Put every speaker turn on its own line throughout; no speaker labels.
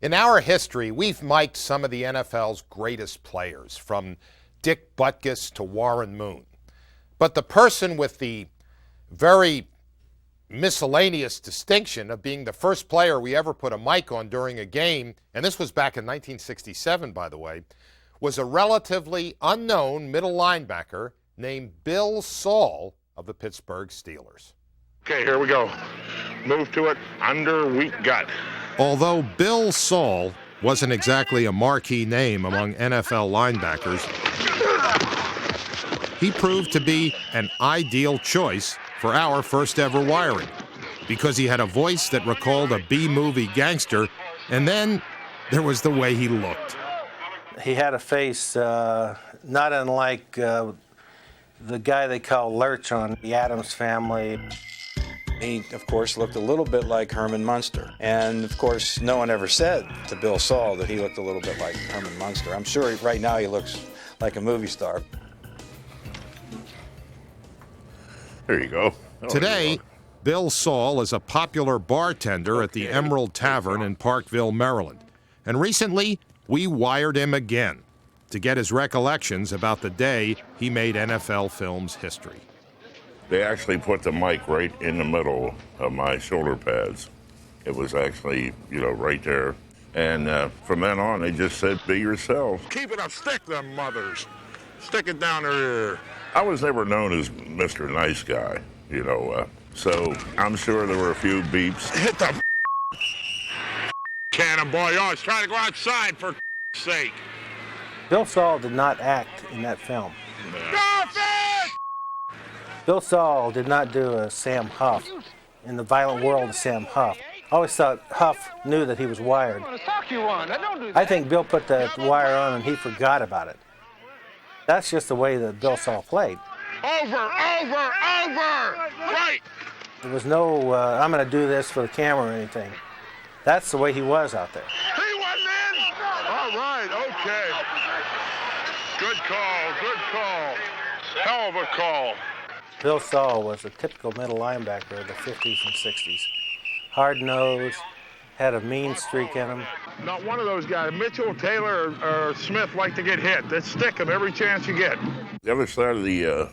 In our history, we've mic'd some of the NFL's greatest players, from Dick Butkus to Warren Moon. But the person with the very miscellaneous distinction of being the first player we ever put a mic on during a game, and this was back in 1967, by the way, was a relatively unknown middle linebacker named Bill Saul of the Pittsburgh Steelers.
Okay, here we go. Move to it, under, weak gut.
Although Bill Saul wasn't exactly a marquee name among NFL linebackers, he proved to be an ideal choice for our first ever wiring, because he had a voice that recalled a B-movie gangster, and then there was the way he looked.
He had a face not unlike the guy they call Lurch on the Addams Family.
He, of course, looked a little bit like Herman Munster. And, of course, no one ever said to Bill Saul that he looked a little bit like Herman Munster. I'm sure right now he looks like a movie star.
There you go.
Today, Bill Saul is a popular bartender at the Emerald Tavern in Parkville, Maryland. And recently, we wired him again to get his recollections about the day he made NFL Films history.
They actually put the mic right in the middle of my shoulder pads. It was actually, right there. And from then on, they just said, be yourself. Keep it up, stick them mothers. Stick it down their ear. I was never known as Mr. Nice Guy, so I'm sure there were a few beeps. Hit the cannon, boy. Oh, I was trying to go outside, for sake.
Bill Saul did not act in that film.
Go fish!
Bill Saul did not do a Sam Huff in the violent world of Sam Huff. I always thought Huff knew that he was wired. I think Bill put the wire on and he forgot about it. That's just the way that Bill Saul played.
Over! Right!
There was no, I'm going to do this for the camera or anything. That's the way he was out there.
He wasn't in! All right, okay. Good call. Hell of a call.
Bill Saul was a typical middle linebacker of the 50s and 60s. Hard-nosed, had a mean streak in him.
Not one of those guys, Mitchell, Taylor, or Smith, like to get hit. They stick them every chance you get. The other side of the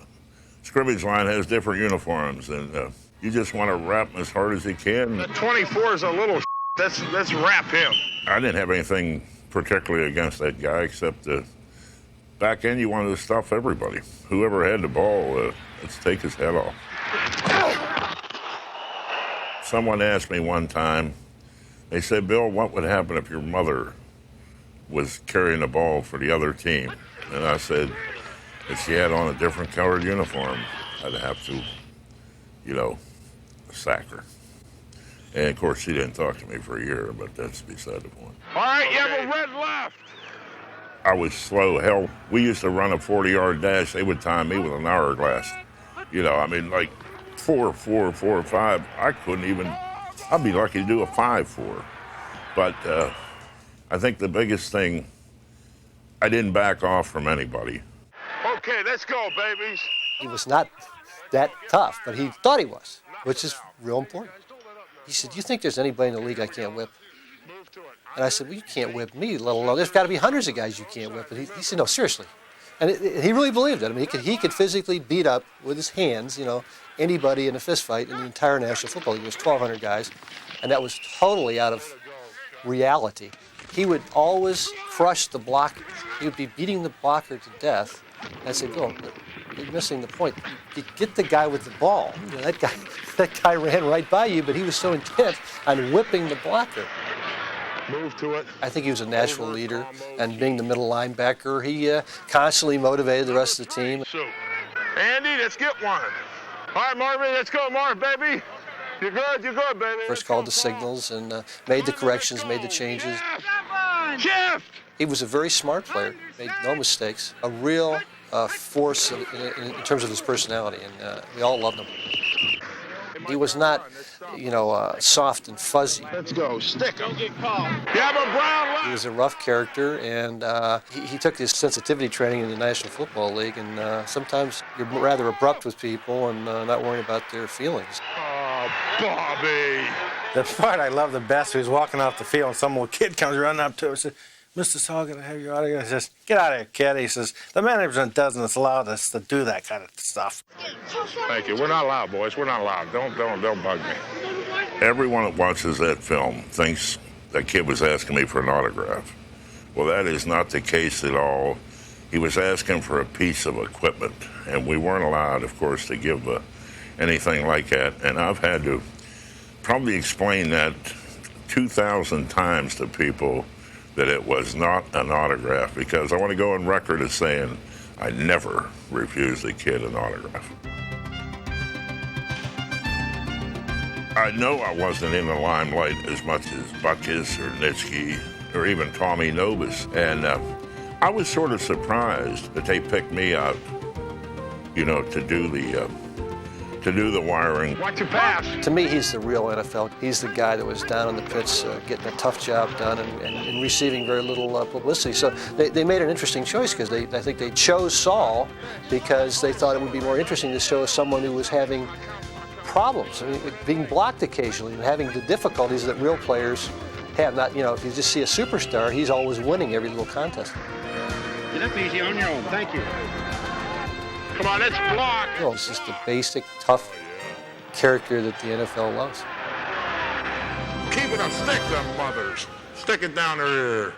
scrimmage line has different uniforms, and you just want to wrap them as hard as you can. The 24 is a little let's wrap him. I didn't have anything particularly against that guy, except back then you wanted to stuff everybody. Whoever had the ball, let's take his head off. Someone asked me one time, they said, Bill, what would happen if your mother was carrying the ball for the other team? And I said, if she had on a different colored uniform, I'd have to, sack her. And, of course, she didn't talk to me for a year, but that's beside the point. All right, you have a red left. I was slow. Hell, we used to run a 40-yard dash. They would time me with an hourglass. Like 4, 5. I couldn't even, I'd be lucky to do a 5-4. But I think the biggest thing, I didn't back off from anybody. Okay, let's go, babies.
He was not that tough, but he thought he was, which is real important. He said, you think there's anybody in the league I can't whip? And I said, well, you can't whip me, let alone, there's got to be hundreds of guys you can't whip. And he said, no, seriously. And he really believed it. He could physically beat up with his hands, anybody in a fist fight in the entire National Football League. It was 1,200 guys, and that was totally out of reality. He would always crush the blocker. He would be beating the blocker to death. And I said, Bill, you're missing the point. You get the guy with the ball. That guy ran right by you, but he was so intent on whipping the blocker.
Move to it.
I think he was a natural leader, and being the middle linebacker, he constantly motivated the rest of the team.
Andy, let's get one. All right, Marvin, let's go, Marv, baby. You're good, baby.
First called the signals and made the corrections, made the changes.
Shift!
He was a very smart player, made no mistakes, a real force in terms of his personality, and we all loved him. He was not, soft and fuzzy.
Let's go. Stick him. You have a brown left.
He was a rough character, and he took his sensitivity training in the National Football League, and sometimes you're rather abrupt with people and not worrying about their feelings.
Oh, Bobby.
The part I love the best, he was walking off the field, and some little kid comes running up to him and says, "Mr. Saul, can I have your autograph?" He says, "Get out of here, kid." He says, "The management doesn't allow us to do that kind of stuff."
Thank you. We're not allowed, boys. We're not allowed. Don't bug me. Everyone that watches that film thinks that kid was asking me for an autograph. Well, that is not the case at all. He was asking for a piece of equipment, and we weren't allowed, of course, to give anything like that. And I've had to probably explain that 2,000 times to people that it was not an autograph, because I want to go on record as saying I never refused a kid an autograph. I know I wasn't in the limelight as much as Butkus or Nitsky or even Tommy Novus, and I was sort of surprised that they picked me out, you know, to do the wiring.
Watch your pass.
To me, he's the real NFL. He's the guy that was down on the pits getting a tough job done and receiving very little publicity. So they made an interesting choice, because I think they chose Saul because they thought it would be more interesting to show someone who was having problems, I mean, being blocked occasionally and having the difficulties that real players have. Not, you know, if you just see a superstar, he's always winning every little contest.
Get up easy on your own. Thank you. Come on, let's block.
You know, it's just the basic, tough character that the NFL loves.
Keep it up, stick them mothers. Stick it down their ear.